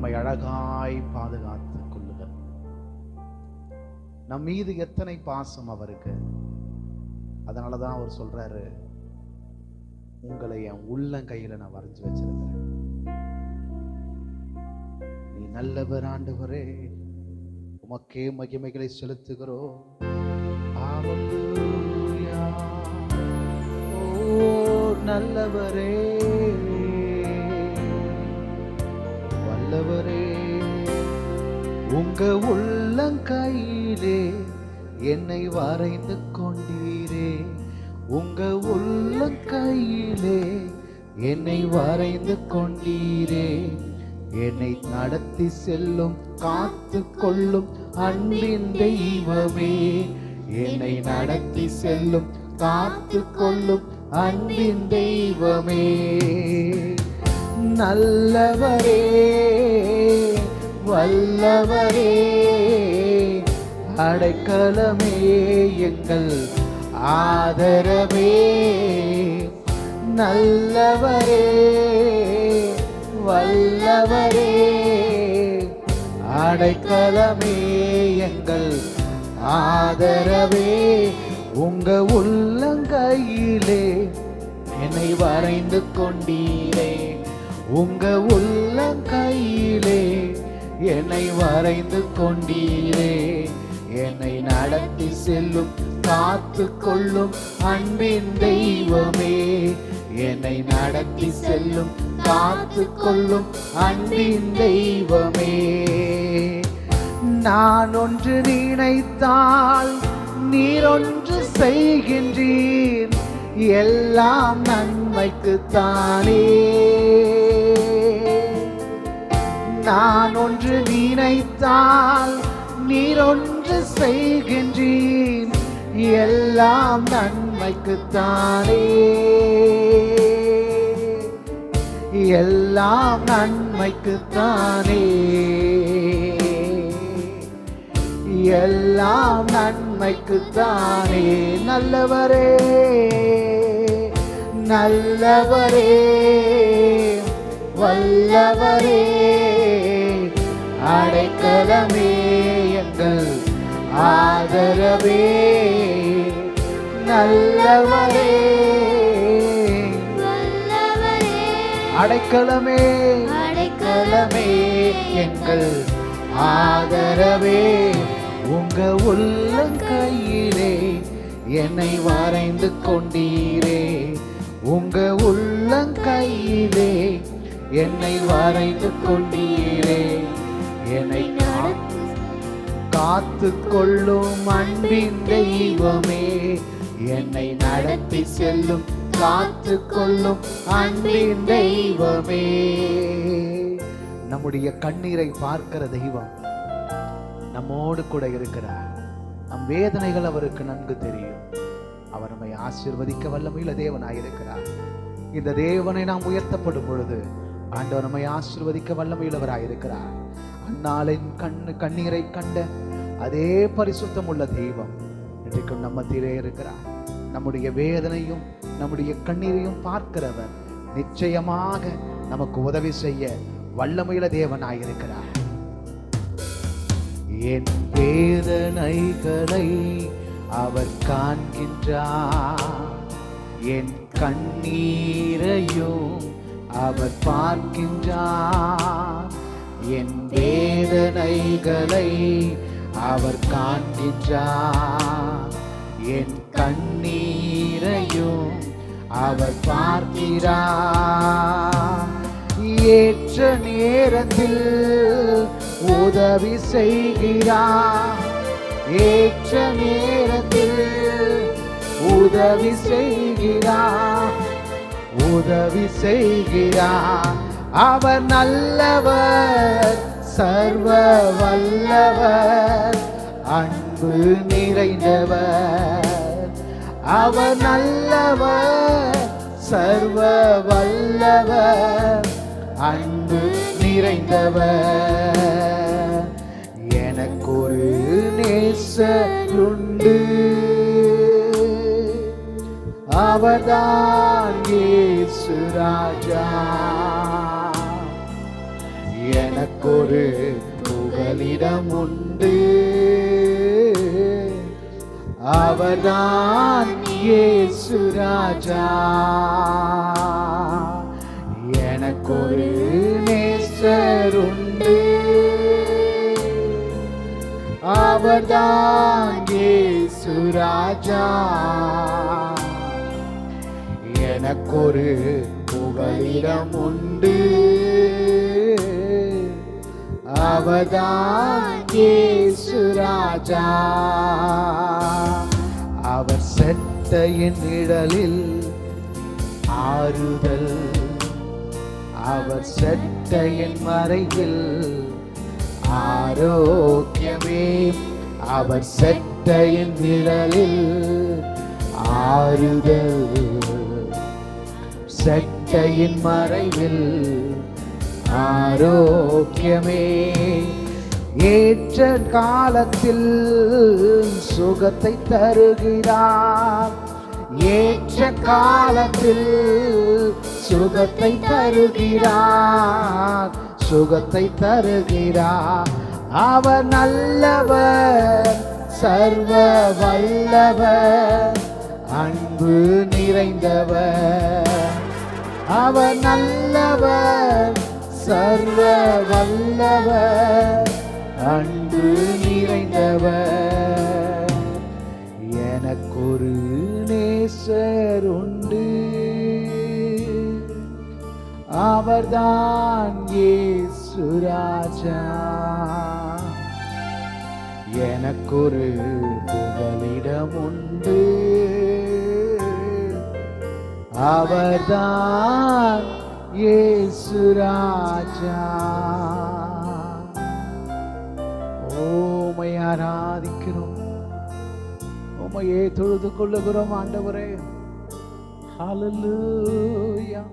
நம்மை அழகாய் பாதுகாத்துக் கொள்ளுதல். நம் மீது எத்தனை பாசம் அவருக்கு. அதனாலதான் அவர் சொல்றாரு, உங்களை என் உள்ளங்கையில நான் வரைஞ்சு வச்சிருக்கிறேன். நீ நல்லவர் ஆண்டவரே, உமக்கே மகிமைகளை செலுத்துகிறோம். ஹல்லேலூயா. ஓ நல்லவரே, வல்லவரே, உங்க உள்ளங்கையிலே என்னை வரைந்து கொண்டீரே. உங்க உள்ளங்கையிலே என்னை வரைந்து கொண்டீரே. என்னை நடத்தி செல்லும் காத்து கொள்ளும் அன்பின் தெய்வமே. என்னை நடத்தி செல்லும் காத்து கொள்ளும் அன்பின் தெய்வமே. நல்லவரே, வல்லவரே, அடைக்கலமே, எங்கள் ஆதரவே. நல்லவரே, வல்லவரே, அடைக்கலமே, எங்கள் ஆதரவே. உங்க உள்ளங்கையிலே என்னை வரைந்து கொண்டீரே. உங்க உள்ளங்கையிலே என்னை வரைந்து கொண்டீரே. என்னை நடத்தி செல்லும் காத்து கொள்ளும் அன்பின் தெய்வமே. என்னை நடத்தி செல்லும் காத்து கொள்ளும் அன்பின் தெய்வமே. நான் ஒன்று நினைத்தால் நீர் ஒன்று செய்கின்றீர். எல்லாம் நன்மைக்குத்தானே. நான் ஒன்று நினைத்தால் நீர் ஒன்று செய்கின்றீர். எல்லாம் நன்மைக்குத்தானே. எல்லாம் நன்மைக்குத்தானே. எல்லாம் நன்மைக்குத்தானே. நல்லவரே, நல்லவரே, வல்லவரே, அடைக்கலமே, எங்கள் ஆதரவே. நல்லவரே, அடைக்கலமே, அடைக்கலமே, எங்கள் ஆதரவே. உங்க உள்ளங்கையிலே என்னை வரைந்து கொண்டீரே. உங்க உள்ளங்கையிலே என்னை வரைந்து கொண்டீரே. என்னை காத்து கொள்ளும் அன்பின் தெய்வமே. என்னை நடத்தி செல்லும் காத்து கொள்ளும் அன்பின் தெய்வமே. நம்முடைய கண்ணீரை பார்க்கிற தெய்வம் நம்மோடு கூட இருக்கிறார். நம் வேதனைகள் அவருக்கு நன்கு தெரியும். அவர் நம்மை ஆசீர்வதிக்க வல்லமையுள்ள தேவனாயிருக்கிறார். இந்த தேவனை நாம் உயர்த்தப்படும் பொழுது ஆண்டவர் நம்மை ஆசீர்வதிக்க வல்லமையுள்ளவராயிருக்கிறார். அன்னாளின் கண்ணீரை கண்ட அதே பரிசுத்தம் உள்ள தெய்வம் இன்றைக்கும் நம்ம மத்தியிலே இருக்கிறார். நம்முடைய வேதனையும் நம்முடைய கண்ணீரையும் பார்க்கிறவர் நிச்சயமாக நமக்கு உதவி செய்ய வல்லமையுள்ள தேவனாயிருக்கிறார். என் வேதனைகளை அவர் காண்கின்றார். என் கண்ணீரையும் அவர் பார்க்கின்றார். என் வேதனைகளை அவர் காண்கின்றார். என் கண்ணீரையும் அவர் பார்க்கிறார். ஏற்ற நேரத்தில் உதவி செய்கிறார். ஏற்ற நேரத்தில் உதவி செய்கிறார். உதவி செய்கிறார். அவர் நல்லவர், சர்வ வல்லவர், அன்பு நிறைந்தவர். அவர் நல்லவர், சர்வ வல்லவர், அன்பு நிறைந்தவர். எனக்கு ஒரு நேசருண்டு, அவர்தான் இயேசு ராஜா. எனக்கொரு புகலிடம் உண்டு, அவர்தான் இயேசு ராஜா. எனக்கொரு நேசர் உண்டு, அவர்தான் இயேசு ராஜா. எனக்கொரு புகலிடம் உண்டு, அவர்தான் இயேசு ராஜா. அவர் செட்டையின் நிழலில் ஆறுதல், அவர் செட்டையின் மறைவில் ஆரோக்கியமே. அவர் செட்டையின் நிழலில் ஆறுதல், செட்டையின் மறைவில் ஆரோக்கியமே. ஏற்ற காலத்தில் சுகத்தை தருகிறார், ஏற்ற காலத்தில் சுகத்தை தருகிறார், சுகத்தை தருகிறார். அவர் நல்லவர், சர்வ வல்லவர், அன்பு நிறைந்தவர். அவர் நல்லவர், சர்வ வல்லவர், அன்பு நிறைந்தவர். எனக்கொரு நேசர் உண்டு, அவர்தான் இயேசு ராஜா. எனக்கொரு புகலிடம் உண்டு, அவர்தான் இயேசு ராஜா. உம்மை ஆராதிக்கிறோம், உம்மையே தொழுது கொள்ளுகிறோம் ஆண்டவரே. ஹல்லேலூயா.